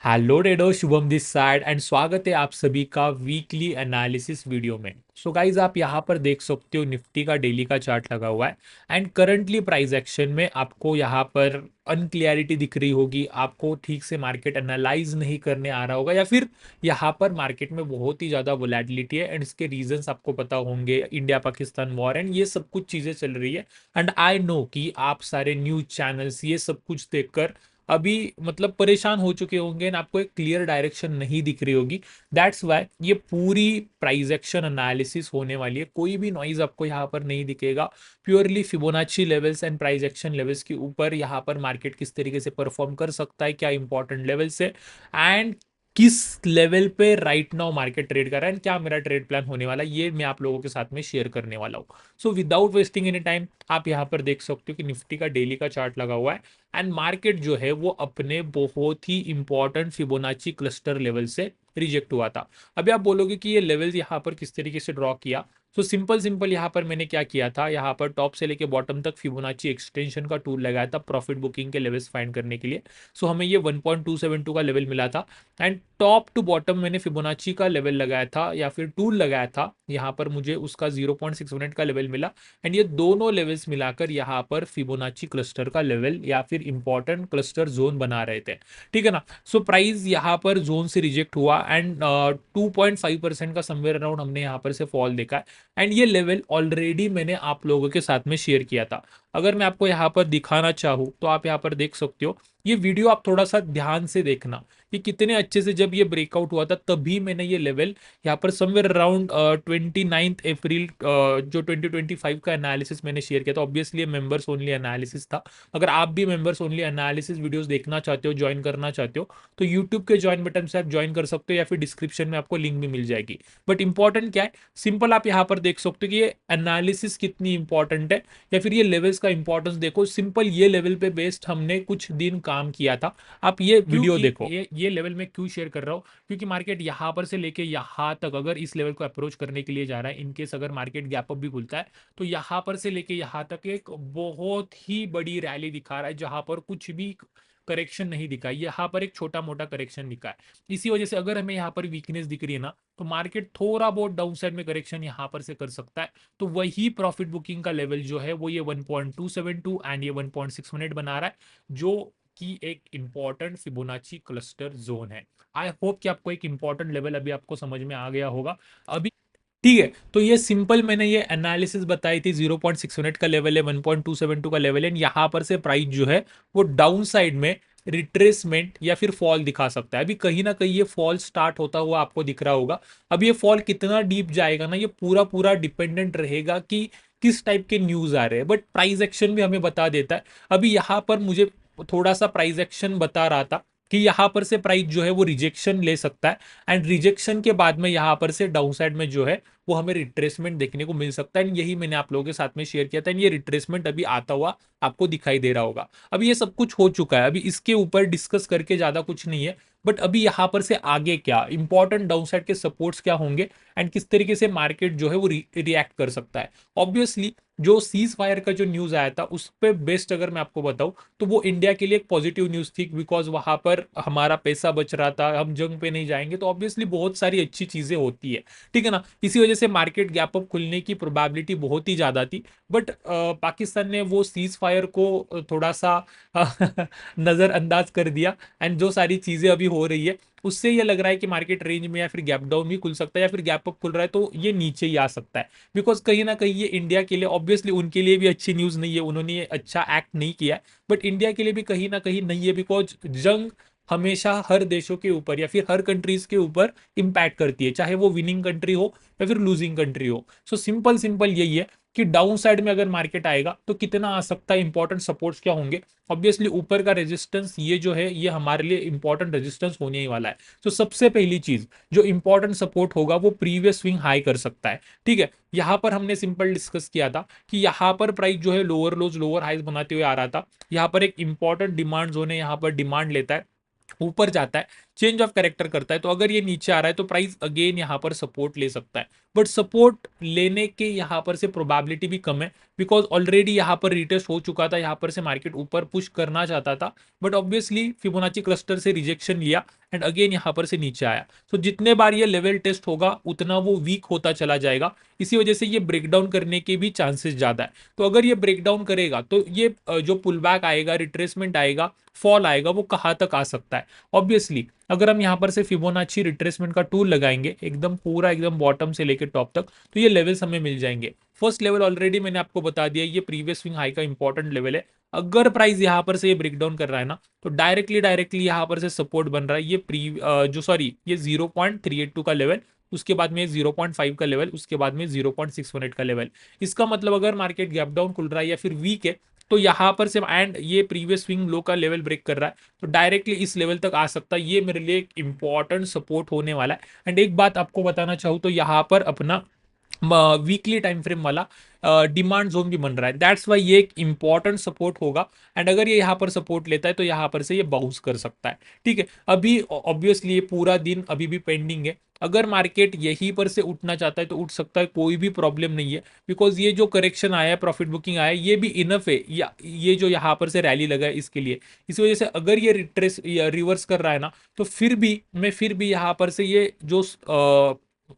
Hello dado, Shubham this side and स्वागत है आप सभी का वीकली एनालिसिस वीडियो में। सो गाइज, आप यहाँ पर देख सकते हो निफ्टी का डेली का चार्ट लगा हुआ है एंड करंटली प्राइस एक्शन में आपको यहाँ पर अनक्लियरिटी दिख रही होगी। आपको ठीक से मार्केट एनालाइज नहीं करने आ रहा होगा या फिर यहाँ पर मार्केट में बहुत ही ज़्यादा वोलेटिलिटी है एंड इसके रीजंस आपको पता होंगे। इंडिया पाकिस्तान वॉर एंड ये सब कुछ चीज़ें चल रही है एंड आई नो कि आप सारे न्यूज चैनल्स ये सब कुछ देखकर अभी मतलब परेशान हो चुके होंगे एंड आपको एक क्लियर डायरेक्शन नहीं दिख रही होगी। दैट्स वाई ये पूरी प्राइस एक्शन एनालिसिस होने वाली है। कोई भी नॉइज आपको यहाँ पर नहीं दिखेगा। Purely Fibonacci levels and price action levels के ऊपर यहाँ पर मार्केट किस तरीके से परफॉर्म कर सकता है, क्या इंपॉर्टेंट लेवल्स है एंड किस लेवल पे राइट नाउ मार्केट ट्रेड कर रहा है एंड क्या मेरा ट्रेड प्लान होने वाला है, ये मैं आप लोगों के साथ में शेयर करने वाला हूँ। So without wasting any time, आप यहाँ पर देख सकते हो कि निफ्टी का डेली का चार्ट लगा हुआ है एंड मार्केट जो है वो अपने बहुत ही इंपॉर्टेंट फिबोनाची क्लस्टर लेवल से रिजेक्ट हुआ था। अभी आप बोलोगे कि ये लेवल्स यहाँ पर किस तरीके से ड्रॉ किया। तो सिंपल सिंपल यहाँ पर मैंने क्या किया था, यहाँ पर टॉप से लेके बॉटम तक फिबोनाची एक्सटेंशन का टूल लगाया था प्रॉफिट बुकिंग के लेवल्स फाइंड करने के लिए। सो हमें ये 1.272 का लेवल मिला था एंड टॉप टू बॉटम मैंने फिबोनाची का लेवल लगाया था या फिर टूल लगाया था। यहाँ पर मुझे उसका 0.6 का लेवल मिला एंड ये दोनों लेवल्स मिलाकर यहाँ पर फिबोनाची क्लस्टर का लेवल या फिर इंपॉर्टेंट क्लस्टर जोन बना रहे थे। ठीक है ना। सो प्राइस यहाँ पर जोन से रिजेक्ट हुआ एंड 2.5% का समवेयर अराउंड हमने यहाँ पर से फॉल देखा है एंड ये लेवल ऑलरेडी मैंने आप लोगों के साथ में शेयर किया था। अगर मैं आपको यहाँ पर दिखाना चाहूँ तो आप यहाँ पर देख सकते हो। ये वीडियो आप थोड़ा सा ध्यान से देखना कि कितने अच्छे से जब ये ब्रेकआउट हुआ था तभी मैंने ये लेवल यहाँ पर समवेयर अराउंड 29 अप्रैल जो 2025 का एनालिसिस मैंने शेयर किया था। ऑब्वियसली मेंबर्स ओनली एनालिसिस था। अगर आप भी मेंबर्स ओनली एनालिसिस वीडियोस देखना चाहते हो, ज्वाइन करना चाहते हो, तो यूट्यूब के ज्वाइन बटन से आप ज्वाइन कर सकते हो या फिर डिस्क्रिप्शन में आपको लिंक भी मिल जाएगी। बट इंपॉर्टेंट क्या है, सिंपल आप यहाँ पर देख सकते हो कि ये एनालिसिस कितनी इंपॉर्टेंट है या फिर ये लेवल्स का इंपॉर्टेंस देखो। सिंपल ये लेवल पे बेस्ड हमने कुछ दिन काम किया था। आप ये वीडियो देखो। ये लेवल मैं क्यों शेयर कर रहा हूँ, क्योंकि मार्केट यहाँ पर से लेके यहाँ तक अगर इस लेवल को अप्रोच करने के लिए जा रहा है, इनकेस अगर मार्केट गैप अप भी खुलता है तो यहाँ पर से लेके यहाँ तक एक बहुत ही बड़ी रैली दिखा रहा है जहां पर कुछ भी करेक्शन नहीं दिखा है। यहाँ पर एक छोटा मोटा करेक्शन दिखा है। इसी वजह से अगर हमें यहाँ पर वीकनेस दिख रही है ना, तो मार्केट थोड़ा बहुत डाउन साइड में करेक्शन यहाँ पर से कर सकता है। तो वही प्रॉफिट बुकिंग का लेवल जो है वो ये 1.272 एंड ये 1.6 बना रहा है, जो कि एक इंपॉर्टेंट फिबोनाची क्लस्टर जोन है। आई होप कि आपको एक इंपॉर्टेंट लेवल अभी आपको समझ में आ गया होगा अभी। ठीक है, तो ये सिंपल मैंने ये एनालिसिस बताई थी। 0.6 का लेवल है, 1.272 का लेवल है, यहाँ पर से प्राइस जो है वो डाउन साइड में रिट्रेसमेंट या फिर फॉल दिखा सकता है। अभी कहीं ना कहीं ये फॉल स्टार्ट होता हुआ आपको दिख रहा होगा। अब ये फॉल कितना डीप जाएगा ना, ये पूरा पूरा डिपेंडेंट रहेगा कि किस टाइप के न्यूज आ रहे हैं। बट प्राइस एक्शन भी हमें बता देता है। अभी यहाँ पर मुझे थोड़ा सा प्राइस एक्शन बता रहा था कि यहाँ पर से प्राइस जो है वो रिजेक्शन ले सकता है एंड रिजेक्शन के बाद में यहाँ पर से डाउन साइड में जो है वो हमें रिट्रेसमेंट देखने को मिल सकता है एंड यही मैंने आप लोगों के साथ में शेयर किया था एंड ये रिट्रेसमेंट अभी आता हुआ आपको दिखाई दे रहा होगा। अभी ये सब कुछ हो चुका है, अभी इसके ऊपर डिस्कस करके ज्यादा कुछ नहीं है। बट अभी यहाँ पर से आगे क्या इंपॉर्टेंट डाउन साइड के सपोर्ट्स क्या होंगे एंड किस तरीके से मार्केट जो है वो रिएक्ट कर सकता है। ऑब्वियसली जो सीज फायर का जो न्यूज आया था उस पर बेस्ट अगर मैं आपको बताऊं तो वो इंडिया के लिए एक पॉजिटिव न्यूज थी, बिकॉज वहां पर हमारा पैसा बच रहा था, हम जंग पे नहीं जाएंगे। तो ऑब्वियसली बहुत सारी अच्छी चीजें होती है। ठीक है ना। इसी वजह से मार्केट गैप अप खुलने की प्रोबेबिलिटी बहुत ही ज्यादा थी। बट पाकिस्तान ने वो सीज फायर को थोड़ा सा नजरअंदाज कर दिया एंड जो सारी चीजें अभी हो रही है उससे ये लग रहा है कि मार्केट रेंज में या फिर गैप डाउन भी खुल सकता है या फिर गैप अप खुल रहा है तो ये नीचे ही आ सकता है। बिकॉज कहीं ना कहीं ये इंडिया के लिए, ऑब्वियसली उनके लिए भी अच्छी न्यूज नहीं है, उन्होंने ये अच्छा एक्ट नहीं किया है। बट इंडिया के लिए भी कहीं ना कहीं नहीं है, बिकॉज जंग हमेशा हर देशों के ऊपर या फिर हर कंट्रीज के ऊपर इंपैक्ट करती है, चाहे वो विनिंग कंट्री हो या फिर लूजिंग कंट्री हो। सो सिंपल सिंपल यही है कि डाउन साइड में अगर मार्केट आएगा तो कितना आ सकता है, इंपॉर्टेंट सपोर्ट्स क्या होंगे। ऑब्वियसली ऊपर का रेजिस्टेंस ये जो है ये हमारे लिए इंपॉर्टेंट रेजिस्टेंस होने ही वाला है। तो सबसे पहली चीज जो इंपॉर्टेंट सपोर्ट होगा वो प्रीवियस स्विंग हाई कर सकता है। ठीक है, यहां पर हमने सिंपल डिस्कस किया था कि यहां पर प्राइस जो है लोअर लोज लोअर हाइज बनाते हुए आ रहा था। यहां पर एक इंपॉर्टेंट डिमांड जोन है, यहां पर डिमांड लेता है, ऊपर जाता है, चेंज ऑफ कैरेक्टर करता है। तो अगर ये नीचे आ रहा है तो प्राइस अगेन यहां पर सपोर्ट ले सकता है। बट सपोर्ट लेने के यहां पर से प्रोबेबिलिटी भी कम है, बिकॉज ऑलरेडी यहां पर रिटेस्ट हो चुका था, यहां पर से मार्केट ऊपर पुश करना चाहता था बट ऑब्वियसली फिबोनाची क्लस्टर से रिजेक्शन लिया एंड अगेन यहाँ पर से नीचे आया। तो जितने बार ये लेवल टेस्ट होगा उतना वो वीक होता चला जाएगा, इसी वजह से ये ब्रेकडाउन करने के भी चांसेस ज्यादा है। तो अगर ये ब्रेकडाउन करेगा तो ये जो पुल बैक आएगा, रिट्रेसमेंट आएगा, फॉल आएगा, वो कहाँ तक आ सकता है। ऑब्वियसली अगर हम यहाँ पर से फिबोनाची रिट्रेसमेंट का टूल लगाएंगे एकदम पूरा एकदम बॉटम से लेकर टॉप तक, तो ये लेवल्स हमें मिल जाएंगे। फर्स्ट लेवल ऑलरेडी मैंने आपको बता दिया, ये प्रीवियस स्विंग हाई का इंपॉर्टेंट लेवल है। अगर प्राइस यहाँ पर से ये ब्रेकडाउन कर रहा है ना, तो डायरेक्टली यहाँ पर से सपोर्ट बन रहा है ये ये 0.382 का लेवल, उसके बाद में 0.5 का लेवल, उसके बाद में 0.618 का लेवल। इसका मतलब अगर मार्केट गैप डाउन खुल रहा है या फिर वीक है, तो यहाँ पर से एंड ये प्रीवियस स्विंग लो का लेवल ब्रेक कर रहा है, तो डायरेक्टली इस लेवल तक आ सकता है। ये मेरे लिए एक इंपॉर्टेंट सपोर्ट होने वाला है। एंड एक बात आपको बताना चाहूँ तो यहाँ पर अपना वीकली टाइम फ्रेम वाला डिमांड जोन भी बन रहा है, दैट्स वाई ये एक इंपॉर्टेंट सपोर्ट होगा। एंड अगर ये यहाँ पर सपोर्ट लेता है तो यहाँ पर से ये बाउंस कर सकता है। ठीक है, अभी ऑब्वियसली ये पूरा दिन अभी भी पेंडिंग है। अगर मार्केट यहीं पर से उठना चाहता है तो उठ सकता है, कोई भी प्रॉब्लम नहीं है, बिकॉज ये जो करेक्शन आया है, प्रॉफिट बुकिंग आया है, ये भी इनफ है, या ये जो यहाँ पर से रैली लगा है इसके लिए। इस वजह से अगर ये रिट्रेस या रिवर्स कर रहा है ना, तो फिर भी यहाँ पर से ये जो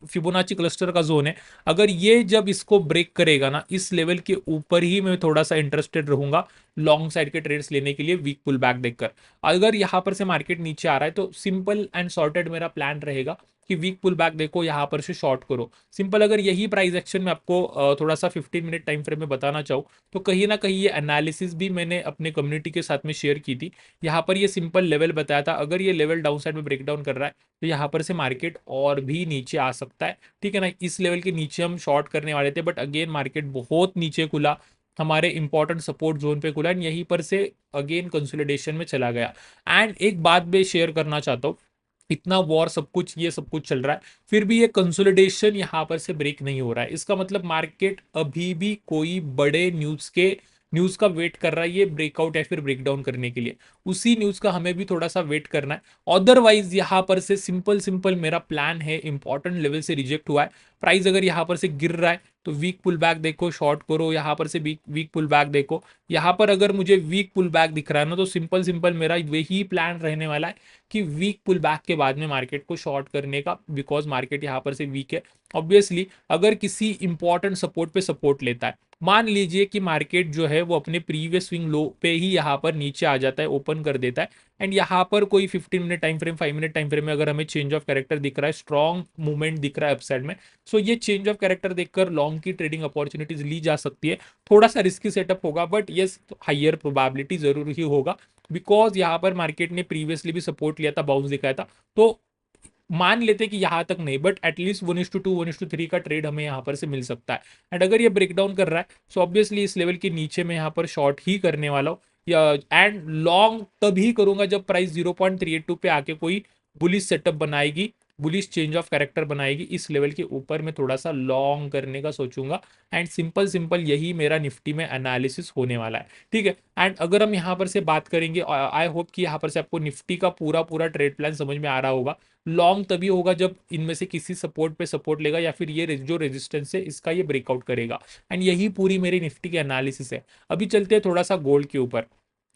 फिबोनाची क्लस्टर का जोन है, अगर ये जब इसको ब्रेक करेगा ना, इस लेवल के ऊपर ही मैं थोड़ा सा इंटरेस्टेड रहूंगा लॉन्ग साइड के ट्रेड्स लेने के लिए, वीक पुल बैक देखकर। अगर यहाँ पर से मार्केट नीचे आ रहा है तो सिंपल एंड सॉर्टेड मेरा प्लान रहेगा कि वीक पुल बैक देखो, यहाँ पर से शॉर्ट करो, सिंपल। अगर यही प्राइस एक्शन में आपको थोड़ा सा 15 मिनट टाइम फ्रेम में बताना चाहूँ, तो कहीं ना कहीं ये एनालिसिस भी मैंने अपने कम्युनिटी के साथ में शेयर की थी। यहाँ पर ये सिंपल लेवल बताया था, अगर ये लेवल डाउन साइड में ब्रेकडाउन कर रहा है तो यहाँ पर से मार्केट और भी नीचे आ सकता है। ठीक है ना, इस लेवल के नीचे हम शॉर्ट करने वाले थे, बट अगेन मार्केट बहुत नीचे खुला, हमारे इंपॉर्टेंट सपोर्ट जोन पे खुला, एंड यहीं पर से अगेन कंसोलिडेशन में चला गया। एंड एक बात मैं शेयर करना चाहता हूँ, इतना वॉर सब कुछ ये सब कुछ चल रहा है, फिर भी ये कंसोलिडेशन यहाँ पर से ब्रेक नहीं हो रहा है, इसका मतलब मार्केट अभी भी कोई बड़े न्यूज का वेट कर रहा है ये ब्रेकआउट या फिर ब्रेकडाउन करने के लिए। उसी न्यूज का हमें भी थोड़ा सा वेट करना है। अदरवाइज यहाँ पर से सिंपल सिंपल मेरा प्लान है, इंपॉर्टेंट लेवल से रिजेक्ट हुआ है, प्राइस अगर यहाँ पर से गिर रहा है तो वीक पुल बैक देखो, शॉर्ट करो, यहाँ पर से वीक पुल बैक देखो। यहाँ पर अगर मुझे वीक पुल बैक दिख रहा है ना, तो सिंपल सिंपल मेरा वही प्लान रहने वाला है कि वीक पुल बैक के बाद में मार्केट को शॉर्ट करने का, बिकॉज मार्केट यहाँ पर से वीक है। ऑब्वियसली अगर किसी इंपॉर्टेंट सपोर्ट पे सपोर्ट लेता है, मान लीजिए कि मार्केट जो है वो अपने प्रीवियस स्विंग लो पे ही यहाँ पर नीचे आ जाता है, ओपन कर देता है, एंड यहाँ पर कोई 15 minute time frame, 5 minute time frame में अगर हमें चेंज ऑफ कैरेक्टर दिख रहा है, स्ट्रॉन्ग मूवमेंट दिख रहा है अपसाइड में, सो ये चेंज ऑफ कैरेक्टर देखकर लॉन्ग की ट्रेडिंग अपॉर्चुनिटीज ली जा सकती है। थोड़ा सा रिस्की सेटअप होगा, बट यस हाइयर प्रोबेबिलिटी जरूर ही होगा, बिकॉज यहाँ पर मार्केट ने प्रीवियसली भी सपोर्ट लिया था, बाउंस दिखाया था। तो मान लेते कि यहां तक नहीं, बट एटलीस्ट 1:2 1:3 का ट्रेड हमें यहां पर से मिल सकता है। एंड अगर ये ब्रेकडाउन कर रहा है, सो ऑब्वियसली इस लेवल के नीचे में यहां पर शॉर्ट ही करने वाला हूं, या एंड लॉन्ग तभी करूंगा जब प्राइस 0.382 पे आके कोई बुलिश सेटअप बनाएगी, बुलिश चेंज ऑफ कैरेक्टर बनाएगी, इस लेवल के ऊपर मैं थोड़ा सा लॉन्ग करने का सोचूंगा। एंड सिंपल सिंपल यही मेरा निफ्टी में एनालिसिस होने वाला है। ठीक है, एंड अगर हम यहाँ पर से बात करेंगे, आई होप कि यहाँ पर से आपको निफ्टी का पूरा पूरा ट्रेड प्लान समझ में आ रहा होगा। लॉन्ग तभी होगा जब इनमें से किसी सपोर्ट पे सपोर्ट लेगा, या फिर ये जो रेजिस्टेंस है इसका ये ब्रेकआउट करेगा। एंड यही पूरी मेरी निफ्टी की एनालिसिस है। अभी चलते हैं थोड़ा सा गोल्ड के ऊपर।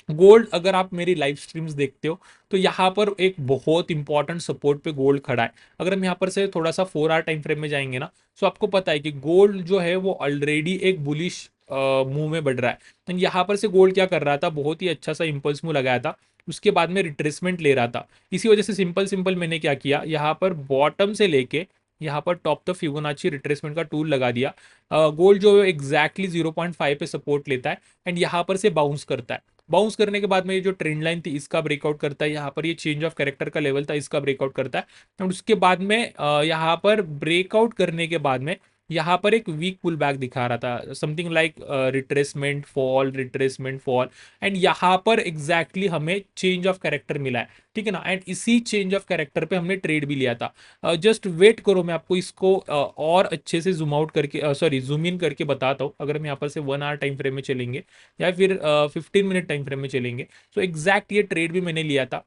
गोल्ड, अगर आप मेरी लाइव स्ट्रीम्स देखते हो तो यहाँ पर एक बहुत इंपॉर्टेंट सपोर्ट पे गोल्ड खड़ा है। अगर हम यहाँ पर से थोड़ा सा 4 आवर टाइम फ्रेम में जाएंगे ना, तो आपको पता है कि गोल्ड जो है वो ऑलरेडी एक बुलिश मूव में बढ़ रहा है। तो यहाँ पर से गोल्ड क्या कर रहा था, बहुत ही अच्छा सा इंपल्स मूव लगाया था, उसके बाद में रिट्रेसमेंट ले रहा था। इसी वजह से सिंपल सिंपल मैंने क्या किया, यहाँ पर बॉटम से लेके यहाँ पर टॉप तक फिबोनाची रिट्रेसमेंट का टूल लगा दिया। गोल्ड जो है एग्जैक्टली 0.5 पे सपोर्ट लेता है, एंड यहाँ पर से बाउंस करता है। बाउंस करने के बाद में ये जो ट्रेंड लाइन थी इसका ब्रेकआउट करता है, यहाँ पर ये चेंज ऑफ कैरेक्टर का लेवल था इसका ब्रेकआउट करता है, और उसके बाद में यहाँ पर ब्रेकआउट करने के बाद में यहाँ पर एक वीक पुल बैक दिखा रहा था, something like retracement fall, retracement fall, and यहाँ पर एग्जैक्टली हमें चेंज ऑफ कैरेक्टर मिला है। ठीक है ना, एंड इसी चेंज ऑफ कैरेक्टर पे हमने ट्रेड भी लिया था। जस्ट वेट करो, मैं आपको इसको और अच्छे से जूम आउट करके, सॉरी जूम इन करके बताता हूँ। अगर हम यहाँ पर से 1 आवर टाइम फ्रेम में चलेंगे या फिर 15 मिनट टाइम फ्रेम में चलेंगे, तो एग्जैक्ट ये ट्रेड भी मैंने लिया था।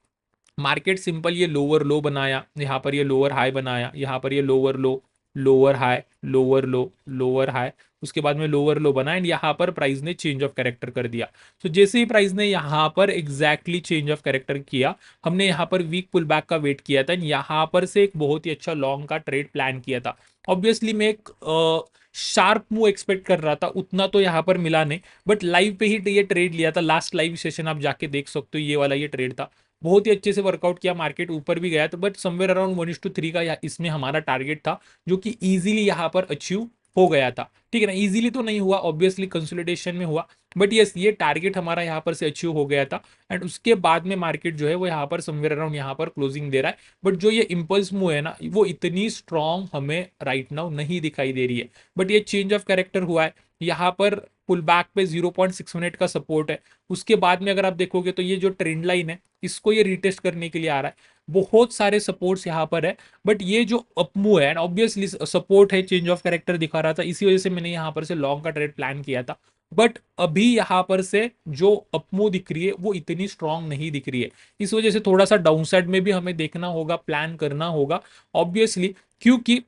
मार्केट सिंपल ये लोअर लो बनाया, यहाँ पर ये लोअर हाई बनाया, यहाँ पर ये लोअर लो, लोअर हाई, लोअर लो, लोअर हाई, उसके बाद में लोअर लो बना एंड यहाँ पर प्राइस ने चेंज ऑफ कैरेक्टर कर दिया। तो जैसे ही प्राइस ने यहाँ पर एग्जैक्टली चेंज ऑफ कैरेक्टर किया, हमने यहाँ पर वीक पुल बैक का वेट किया था, यहाँ पर से एक बहुत ही अच्छा लॉन्ग का ट्रेड प्लान किया था। ऑब्वियसली मैं एक शार्प मूव एक्सपेक्ट कर रहा था, उतना तो यहाँ पर मिला नहीं, बट लाइव पे ही ये ट्रेड लिया था। लास्ट लाइव सेशन आप जाके देख सकते हो, ये वाला ये ट्रेड था, बहुत ही अच्छे से वर्कआउट किया, मार्केट ऊपर भी गया था, बट समवेयर अराउंड 1:3 का इसमें हमारा टारगेट था, जो कि इजीली यहाँ पर अचीव हो गया था। ठीक है ना, इजीली तो नहीं हुआ, ऑब्वियसली कंसोलिडेशन में हुआ, बट यस ये टारगेट हमारा यहाँ पर से अचीव हो गया था। एंड उसके बाद में मार्केट जो है वो यहाँ पर समवेयर अराउंड यहाँ पर क्लोजिंग दे रहा है, बट जो ये इंपल्स मूव है ना, वो इतनी स्ट्रांग हमें राइट नाउ नहीं दिखाई दे रही है। बट ये चेंज ऑफ कैरेक्टर हुआ है, यहाँ पर पुल बैक पे 0.6 मिनट का सपोर्ट है। उसके बाद में अगर आप देखोगे तो ये जो ट्रेंड लाइन है, इसको ये रिटेस्ट करने के लिए आ रहा है। बहुत सारे सपोर्ट्स यहाँ पर है, बट ये जो अपमूव है, ऑब्वियसली सपोर्ट है, चेंज ऑफ कैरेक्टर दिखा रहा था, इसी वजह से मैंने यहाँ पर से लॉन्ग का ट्रेड प्लान किया था। बट अभी यहाँ पर से जो अपमूव दिख रही है वो इतनी स्ट्रांग नहीं दिख रही है, इस वजह से थोड़ा सा डाउनसाइड में भी हमें देखना होगा, प्लान करना होगा ऑब्वियसली। क्योंकि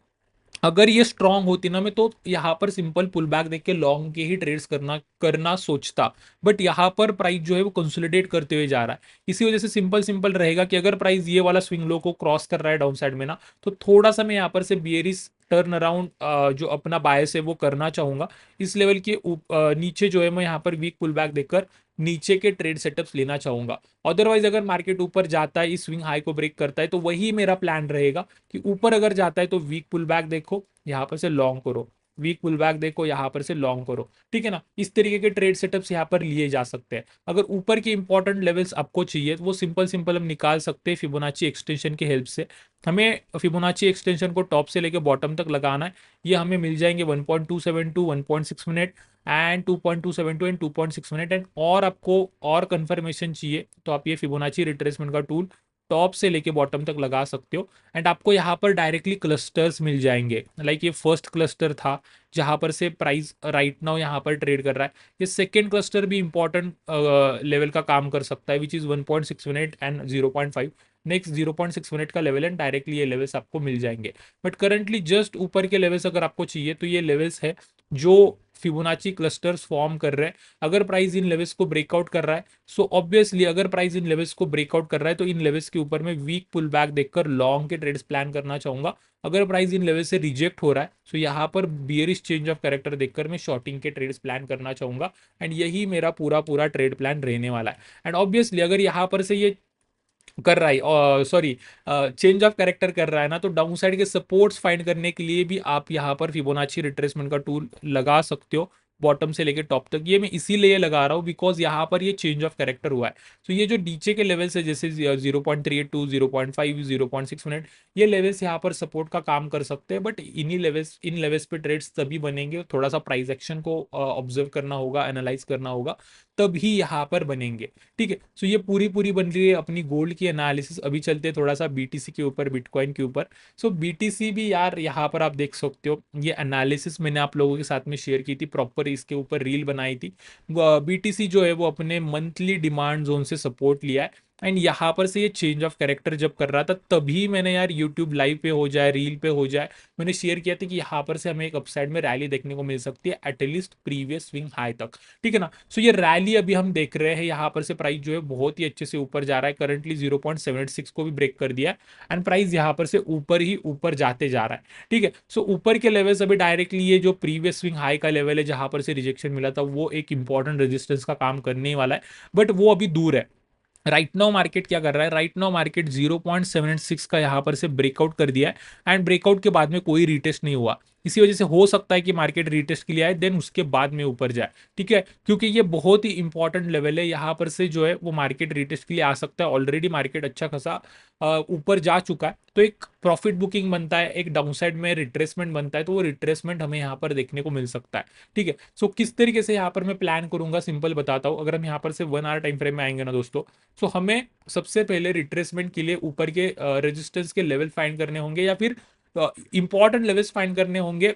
अगर ये स्ट्रांग होती ना, मैं तो यहाँ पर सिंपल पुल बैक देख के लॉन्ग के ही ट्रेड्स करना करना सोचता, बट यहाँ पर प्राइस जो है वो कंसोलिडेट करते हुए जा रहा है। इसी वजह से सिंपल सिंपल रहेगा कि अगर प्राइस ये वाला स्विंग लो को क्रॉस कर रहा है डाउन साइड में ना, तो थोड़ा सा मैं यहाँ पर से बियरिश टर्न अराउंड जो अपना बायस है वो करना चाहूंगा। इस लेवल के नीचे जो है मैं यहाँ पर वीक पुल बैक देखकर नीचे के ट्रेड सेटअप्स लेना चाहूंगा। अदरवाइज अगर मार्केट ऊपर जाता है, इस स्विंग हाई को ब्रेक करता है, तो वही मेरा प्लान रहेगा कि ऊपर अगर जाता है तो वीक पुल बैक देखो, यहाँ पर से लॉन्ग करो, वीक पुल बैक देखो, यहाँ पर से लॉन्ग करो। ठीक है ना, इस तरीके के ट्रेड सेटअप्स यहाँ पर लिए जा सकते हैं। अगर ऊपर के इंपॉर्टेंट लेवल्स आपको चाहिए तो वो सिंपल सिंपल हम निकाल सकते हैं फिबोनाची एक्सटेंशन की हेल्प से। हमें फिबोनाची एक्सटेंशन को टॉप से लेकर बॉटम तक लगाना है, ये हमें मिल जाएंगे 1.272, 1.6 minute and 2.272 and 2.6 minute. And और आपको और कंफर्मेशन चाहिए तो आप ये फिबोनाची रिट्रेसमेंट का टूल टॉप से लेके बॉटम तक लगा सकते हो। एंड आपको यहाँ पर डायरेक्टली क्लस्टर्स मिल जाएंगे, लाइक ये फर्स्ट क्लस्टर था जहाँ पर से प्राइस राइट नाउ यहाँ पर ट्रेड कर रहा है। ये सेकेंड क्लस्टर भी इंपॉर्टेंट लेवल का काम कर सकता है, which is 1.6 minute and 0.5। Next 0.6 minute का लेवल एंड डायरेक्टली ये लेवल्स आपको मिल जाएंगे। बट करंटली जस्ट ऊपर के लेवल्स अगर आपको चाहिए तो ये लेवल्स है जो फिबोनाची क्लस्टर्स फॉर्म कर रहे हैं। अगर प्राइस इन लेवल्स को ब्रेकआउट कर रहा है, सो ऑब्वियसली अगर प्राइस इन लेवल्स को ब्रेकआउट कर रहा है तो इन लेवल्स के ऊपर में वीक पुल बैक देखकर लॉन्ग के ट्रेड्स प्लान करना चाहूंगा। अगर प्राइस इन लेवल से रिजेक्ट हो रहा है तो यहाँ पर बियरिश चेंज ऑफ कैरेक्टर देखकर मैं शॉर्टिंग के ट्रेड्स प्लान करना चाहूंगा। एंड यही मेरा पूरा पूरा ट्रेड प्लान रहने वाला है। एंड ऑब्वियसली अगर यहाँ पर से ये कर रहा है, सॉरी, चेंज ऑफ कैरेक्टर कर रहा है ना, तो डाउन साइड के सपोर्ट्स फाइंड करने के लिए भी आप यहाँ पर फिबोनाची रिट्रेसमेंट का टूल लगा सकते हो बॉटम से लेके टॉप तक। ये मैं इसीलिए लगा रहा हूँ बिकॉज यहाँ पर ये चेंज ऑफ कैरेक्टर हुआ है। तो ये जो नीचे के लेवल्स है जैसे 0.382, 0.5, 0.6 मिनट, ये लेवल्स यहाँ पर सपोर्ट का काम कर सकते हैं। बट इन लेवल्स पे ट्रेड्स तभी बनेंगे, थोड़ा सा प्राइस एक्शन को ऑब्जर्व करना होगा, एनालाइज करना होगा, तभी यहाँ पर बनेंगे। ठीक है, सो ये पूरी पूरी बन रही है अपनी गोल्ड की एनालिसिस। अभी चलते हैं थोड़ा सा बीटीसी के ऊपर, बिटकॉइन के ऊपर। सो बीटीसी भी यार यहाँ पर आप देख सकते हो, ये एनालिसिस मैंने आप लोगों के साथ में शेयर की थी, प्रॉपर इसके ऊपर रील बनाई थी। बीटीसी जो है वो अपने मंथली डिमांड जोन से सपोर्ट लिया है। एंड यहाँ पर से ये चेंज ऑफ कैरेक्टर जब कर रहा था तभी मैंने यार यूट्यूब लाइव पे हो जाए, रील पे हो जाए, मैंने शेयर किया था कि यहाँ पर से हमें एक अपसाइड में रैली देखने को मिल सकती है एटलीस्ट प्रीवियस स्विंग हाई तक। ठीक है ना, सो ये रैली अभी हम देख रहे हैं, यहाँ पर से प्राइस जो है बहुत ही अच्छे से ऊपर जा रहा है, करंटली 0.76 को भी ब्रेक कर दिया है। एंड प्राइस यहाँ पर से ऊपर ही ऊपर जाते जा रहा है। ठीक है, सो ऊपर के लेवल्स अभी डायरेक्टली ये जो प्रीवियस स्विंग हाई का लेवल है जहां पर से रिजेक्शन मिला था, वो एक इंपॉर्टेंट रेजिस्टेंस का काम करने वाला है, बट वो अभी दूर है। राइट नाउ मार्केट क्या कर रहा है, राइट नाउ मार्केट 0.76 का यहाँ पर से ब्रेकआउट कर दिया है। एंड ब्रेकआउट के बाद में कोई रीटेस्ट नहीं हुआ, इसी वजह से हो सकता है कि मार्केट रीटेस्ट के लिए आए देन उसके बाद में ऊपर जाए। ठीक है, क्योंकि ये बहुत ही इंपॉर्टेंट लेवल है, यहाँ पर से जो है वो मार्केट रीटेस्ट के लिए आ सकता है। ऑलरेडी मार्केट अच्छा खासा ऊपर जा चुका है, तो एक प्रॉफिट बुकिंग बनता है, एक डाउनसाइड में रिट्रेसमेंट बनता है, तो वो रिट्रेसमेंट हमें यहाँ पर देखने को मिल सकता है। ठीक है, सो किस तरीके से यहाँ पर मैं प्लान करूंगा, सिंपल बताता हूँ। अगर हम यहाँ पर से 1 आवर टाइम फ्रेम में आएंगे ना दोस्तों, सो हमें सबसे पहले रिट्रेसमेंट के लिए ऊपर के रेजिस्टेंस के लेवल फाइंड करने होंगे, या फिर इंपॉर्टेंट लेवल्स फाइंड करने होंगे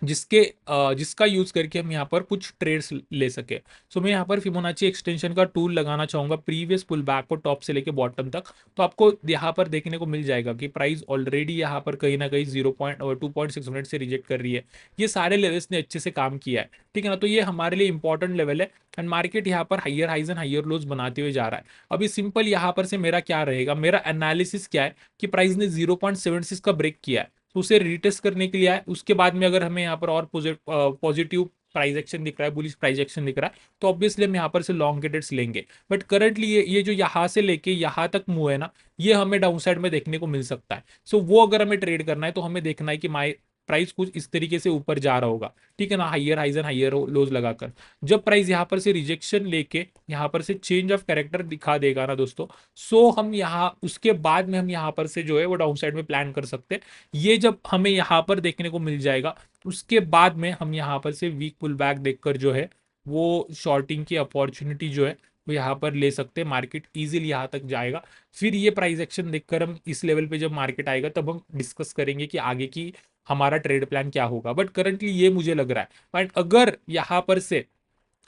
जिसका यूज करके हम यहाँ पर कुछ ट्रेड्स ले सके। सो मैं यहाँ पर फिबोनाची एक्सटेंशन का टूल लगाना चाहूंगा प्रीवियस पुल बैक को टॉप से लेके बॉटम तक। तो आपको यहाँ पर देखने को मिल जाएगा कि प्राइस ऑलरेडी यहाँ पर कहीं ना कहीं 2.6 मिनट से रिजेक्ट कर रही है। ये सारे लेवल्स ने अच्छे से काम किया है, ठीक है ना। तो ये हमारे लिए इंपॉर्टेंट लेवल है एंड मार्केट यहाँ पर हाइयर हाइज एंड हाइयर लोज बनाते हुए जा रहा है। अभी सिंपल यहाँ पर से मेरा क्या रहेगा, मेरा एनालिसिस क्या है कि प्राइस ने 0.76 का ब्रेक किया है, तो उसे रिटेस्ट करने के लिए आए। उसके बाद में अगर हमें यहाँ पर और पॉजिटिव प्राइस एक्शन दिख रहा है, बुलिश प्राइस एक्शन दिख रहा है, तो ऑब्वियसली हम यहाँ पर से लॉन्ग के ट्रेड्स लेंगे। बट करंटली ये जो यहाँ से लेके यहाँ तक मूव है ना, ये हमें डाउन साइड में देखने को मिल सकता है। सो वो अगर हमें ट्रेड करना है तो हमें देखना है कि माई प्राइस कुछ इस तरीके से ऊपर जा रहा होगा, ठीक है ना, हाइयर हाइज एंड हाइयर लोज लगाकर। जब प्राइस यहाँ पर से रिजेक्शन लेके यहाँ पर से चेंज ऑफ कैरेक्टर दिखा देगा ना दोस्तों, सो हम यहाँ उसके बाद में हम यहाँ पर से जो है वो डाउन साइड में प्लान कर सकते हैं। ये जब हमें यहाँ पर देखने को मिल जाएगा, उसके बाद में हम यहाँ पर से वीक पुल बैक देखकर जो है वो शॉर्टिंग की अपॉर्चुनिटी जो है वो यहाँ पर ले सकते हैं। मार्केट इजीली यहाँ तक जाएगा। फिर ये प्राइस एक्शन देखकर हम इस लेवल पे जब मार्केट आएगा तब हम डिस्कस करेंगे कि आगे की हमारा ट्रेड प्लान क्या होगा। बट करंटली ये मुझे लग रहा है, बट अगर यहाँ पर से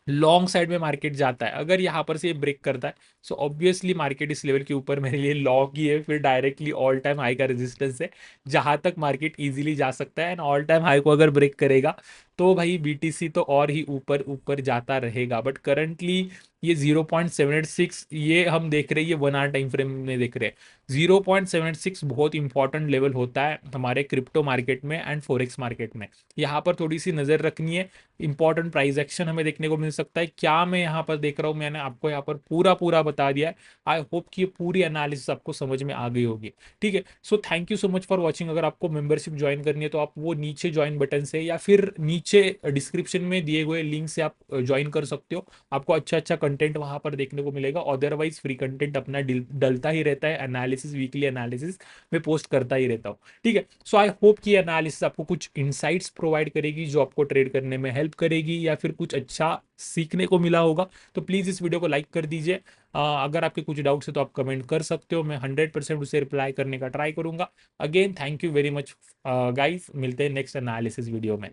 लॉन्ग साइड में मार्केट जाता है, अगर यहाँ पर से ये ब्रेक करता है, सो ऑब्वियसली मार्केट इस लेवल के ऊपर मेरे लिए लॉन्ग ही है। फिर डायरेक्टली ऑल टाइम हाई का रेजिस्टेंस है जहां तक मार्केट इजीली जा सकता है, एंड ऑल टाइम हाई को अगर ब्रेक करेगा तो भाई बीटीसी तो और ही ऊपर ऊपर जाता रहेगा। बट करंटली ये 0.786 ये हम देख रहे हैं, ये 1 आवर टाइम फ्रेम में देख रहे हैं। 0.786 बहुत इंपॉर्टेंट लेवल होता है हमारे क्रिप्टो मार्केट में एंड फोरेक्स मार्केट में। यहाँ पर थोड़ी सी नजर रखनी है, इंपॉर्टेंट प्राइस एक्शन हमें देखने को मिल सकता है। क्या मैं यहाँ पर देख रहा हूँ, मैंने आपको यहाँ पर पूरा पूरा बता दिया है। आई होप कि ये पूरी एनालिसिस आपको समझ में आ गई होगी, ठीक है। So thank you so much for watching. अगर आपको मेंबरशिप ज्वाइन करनी है तो आप वो नीचे ज्वाइन बटन से या फिर नीचे डिस्क्रिप्शन में दिए हुए लिंक से आप ज्वाइन कर सकते हो। आपको अच्छा अच्छा कंटेंट वहां पर देखने को मिलेगा। अदरवाइज फ्री कंटेंट अपना डलता ही रहता है, एनालिसिस वीकली एनालिसिस में पोस्ट करता ही रहता हूँ, ठीक है। सो आई होप कि एनालिसिस आपको कुछ इनसाइट्स प्रोवाइड करेगी जो आपको ट्रेड करने में हेल्प करेगी, या फिर कुछ अच्छा सीखने को मिला होगा। तो प्लीज़ इस वीडियो को लाइक कर दीजिए। अगर आपके कुछ डाउट्स है तो आप कमेंट कर सकते हो, मैं 100% उसे रिप्लाई करने का ट्राई करूंगा। Again thank you very much guys, मिलते हैं नेक्स्ट एनालिसिस वीडियो में।